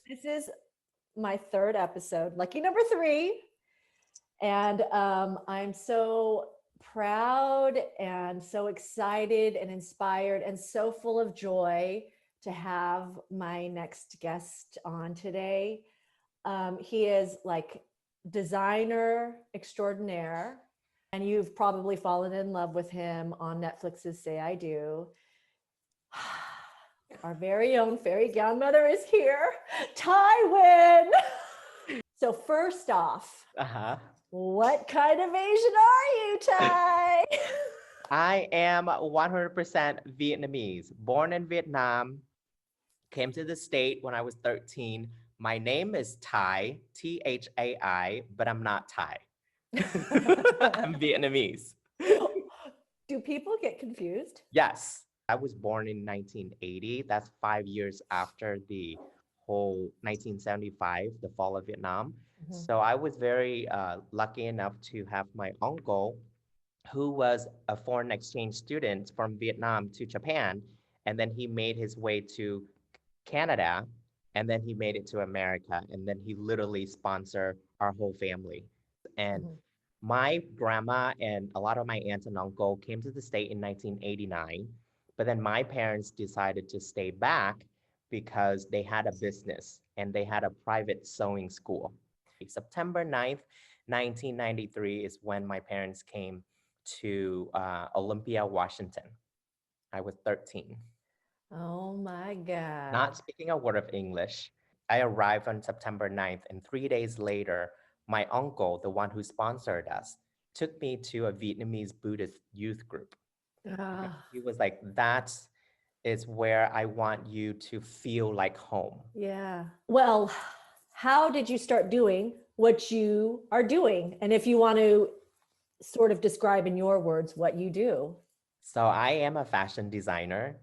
This is my third episode, lucky number three. And I'm so proud and so excited and inspired and so full of joy to have my next guest on today. He is like designer extraordinaire, and you've probably fallen in love with him on Netflix's Say I Do. Our very own fairy godmother is here, Nguyen. So first off, Uh-huh. what kind of Asian are you, Ty? I am 100% Vietnamese, born in Vietnam, came to the state when I was 13. My name is Thai, Thai, but I'm not Thai. I'm Vietnamese. Do people get confused? Yes, I was born in 1980. That's 5 years after the whole 1975, the fall of Vietnam. Mhm. So I was very lucky enough to have my uncle who was a foreign exchange student from Vietnam to Japan. And then he made his way to Canada. And then he made it to America. And then he literally sponsored our whole family. And Mhm. my grandma and a lot of my aunt and uncle came to the state in 1989. But then my parents decided to stay back because they had a business and they had a private sewing school. September 9th, 1993 is when my parents came to Olympia, Washington. I was 13, Oh my God. not speaking a word of English. I arrived on September 9th, and 3 days later, my uncle, the one who sponsored us, took me to a Vietnamese Buddhist youth group. Ah, He was like, that is where I want you to feel like home. yeah. Well, how did you start doing what you are doing? And if you want to sort of describe in your words what you do. So I am a fashion designer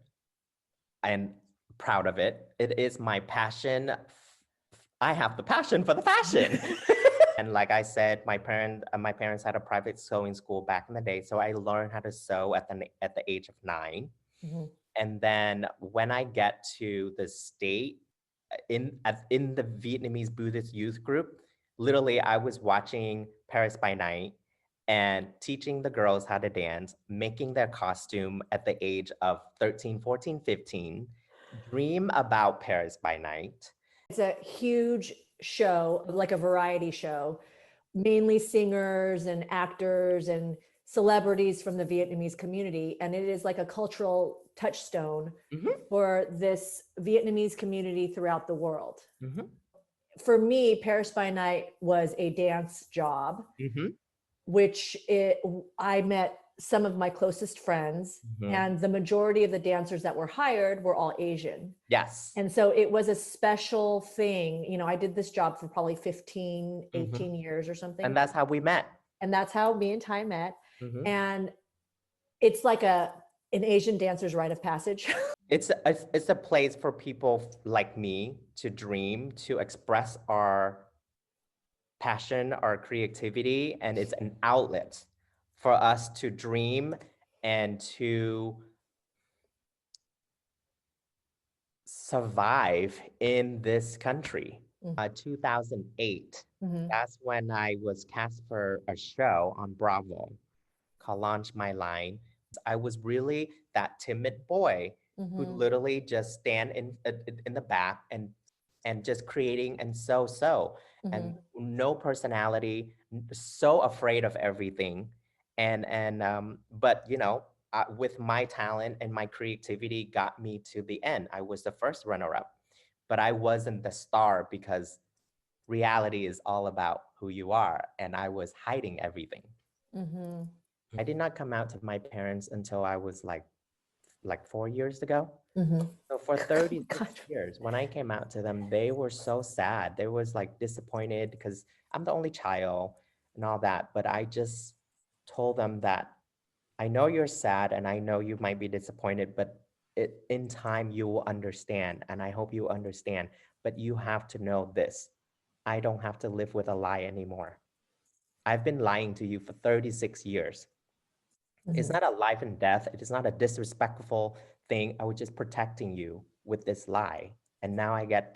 and proud of it. It is my passion. I have the passion for the fashion. And like I said, my parents had a private sewing school back in the day, so I learned how to sew at the age of 9. Mhm. And then when I get to the state in the Vietnamese Buddhist youth group, literally I was watching Paris by Night and teaching the girls how to dance, making their costume at the age of 13, 14, 15, dream about Paris by Night. It's a huge show, like a variety show, mainly singers and actors and celebrities from the Vietnamese community. And it is like a cultural touchstone Mhm, for this Vietnamese community throughout the world. mhm, For me, Paris by Night was a dance job, mhm, which I met some of my closest friends, mhm. and the majority of the dancers that were hired were all Asian. Yes. And so it was a special thing. You know, I did this job for probably 15, Mhm. 18 years or And something. that's how we met. And that's how me and Ty met. Mhm. And it's like an Asian dancer's rite of passage. It's a place for people like me to dream, to express our passion, our creativity, and it's an outlet for us to dream and to survive in this country. 2008, Mhm. that's when I was cast for a show on Bravo called Launch My Line. I was really that timid boy who Mhm. literally just stand in the back and just creating and and Mhm. no personality, so afraid of everything, and but with my talent and my creativity got me to the end. I was the first runner up, but I wasn't the star because reality is all about who you are, and I was hiding everything. Mhm. I did not come out to my parents until I was like 4 years ago. Mhm. So for God. 36 years, when I came out to them, they were so sad. They was like disappointed because I'm the only child and all that. But I just told them that I know you're sad and I know you might be disappointed, but in time you will understand. And I hope you understand. But you have to know this. I don't have to live with a lie anymore. I've been lying to you for 36 years. It's Mhm. not a life and death. It is not a disrespectful thing. I was just protecting you with this lie. And now I get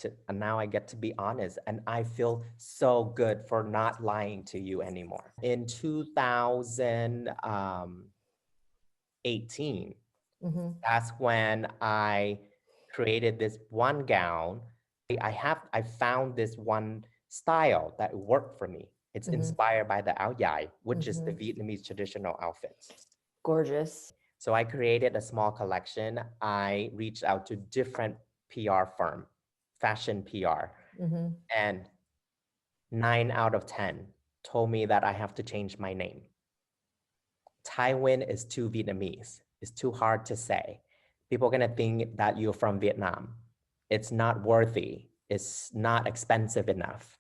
to be honest, and I feel so good for not lying to you anymore. In 2018, Mm-hmm. that's when I created this one gown. I found this one style that worked for me. It's Mm-hmm. inspired by the áo dài, which is the Mm-hmm. Vietnamese traditional outfits. Gorgeous. So I created a small collection. I reached out to different PR firm, fashion PR, Mm-hmm. and 9 out of 10 told me that I have to change my name. Nguyen is too Vietnamese. It's too hard to say. People are gonna think that you're from Vietnam. It's not worthy. It's not expensive enough.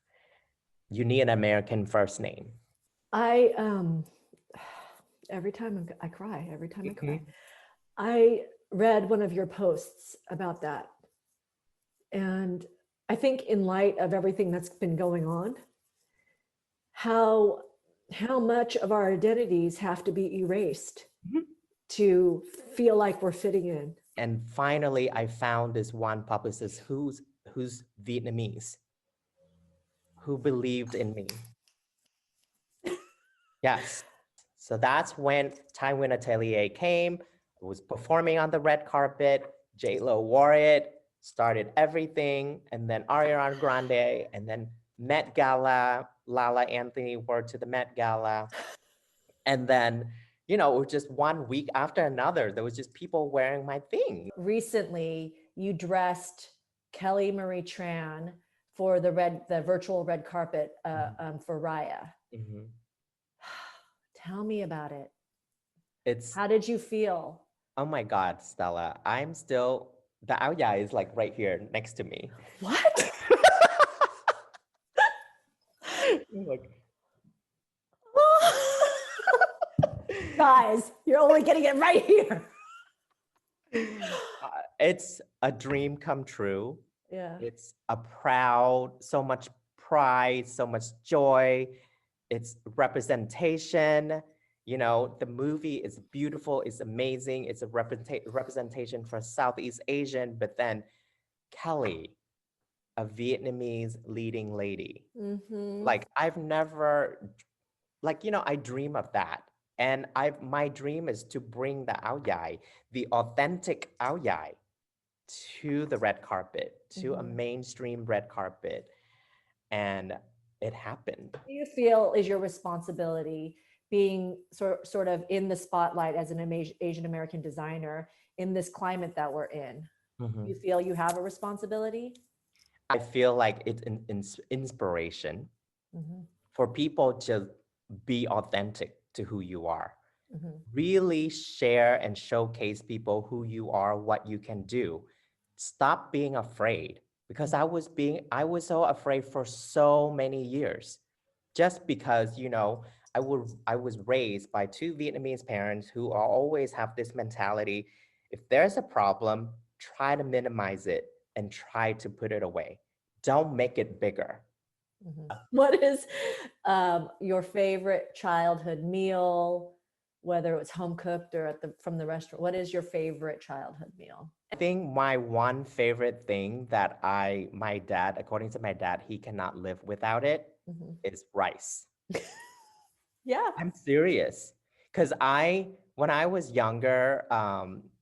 You need an American first name. I every time I cry, every time I cry. Mhm. I read one of your posts about that. And I think in light of everything that's been going on, how much of our identities have to be erased Mhm. to feel like we're fitting in. And finally, I found this one publicist who's Vietnamese, who believed in me. Yes. So that's when Tywin Atelier came, was performing on the red carpet. J-Lo wore it, started everything, and then Ariana Grande, and then Met Gala, Lala Anthony wore to the Met Gala. And then, it was just one week after another, there was just people wearing my thing. Recently, you dressed Kelly Marie Tran for the virtual red carpet for Raya. Mhm. Tell me about it. It's, How did you feel? oh my God, Stella, the áo dài is like right here next to me. What? Like, Guys, you're only getting it right here. it's a dream come true. Yeah. It's so much pride, so much joy. It's representation. The movie is beautiful, it's amazing. It's a representation for Southeast Asian, but then Kelly, a Vietnamese leading lady. Mm-hmm. Like I've never, I dream of that. And my dream is to bring the áo dài, the authentic áo dài, to the red carpet, to a mainstream red carpet. And it happened. What do you feel is your responsibility being sort of in the spotlight as an Asian American designer in this climate that we're in? You feel you have a responsibility? I feel like it's an inspiration Mm-hmm. for people to be authentic to who you are. Mm-hmm. Really share and showcase people who you are, what you can do. Stop being afraid, because I was so afraid for so many years, just because I was raised by two Vietnamese parents who always have this mentality: if there's a problem, try to minimize it and try to put it away. Don't make it bigger. Mm-hmm. What is your favorite childhood meal, whether it's home cooked or from the restaurant? What is your favorite childhood meal? I think my one favorite thing that my dad, according to my dad, he cannot live without it, Mm-hmm. is rice. Yeah. I'm serious. Because when I was younger,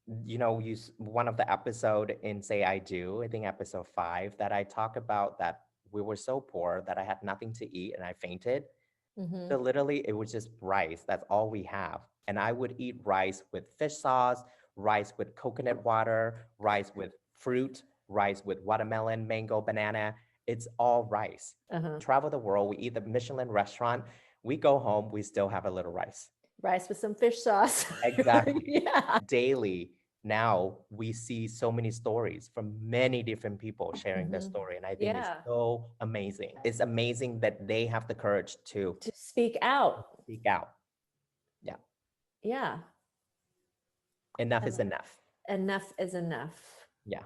one of the episode in Say I Do, I think episode 5, that I talk about that we were so poor that I had nothing to eat and I fainted. Mm-hmm. So literally, it was just rice. That's all we have. And I would eat rice with fish sauce, rice with coconut water, rice with fruit, rice with watermelon, mango, banana. It's all rice. Uh-huh. Travel the world, we eat the Michelin restaurant. We go home, we still have a little rice. Rice with some fish sauce. Exactly. Yeah. Daily, now we see so many stories from many different people sharing their story. And I think it's Yeah. so amazing. It's amazing that they have the courage to To speak out. speak out. Yeah. Yeah. Enough is enough. Enough is enough. Yeah.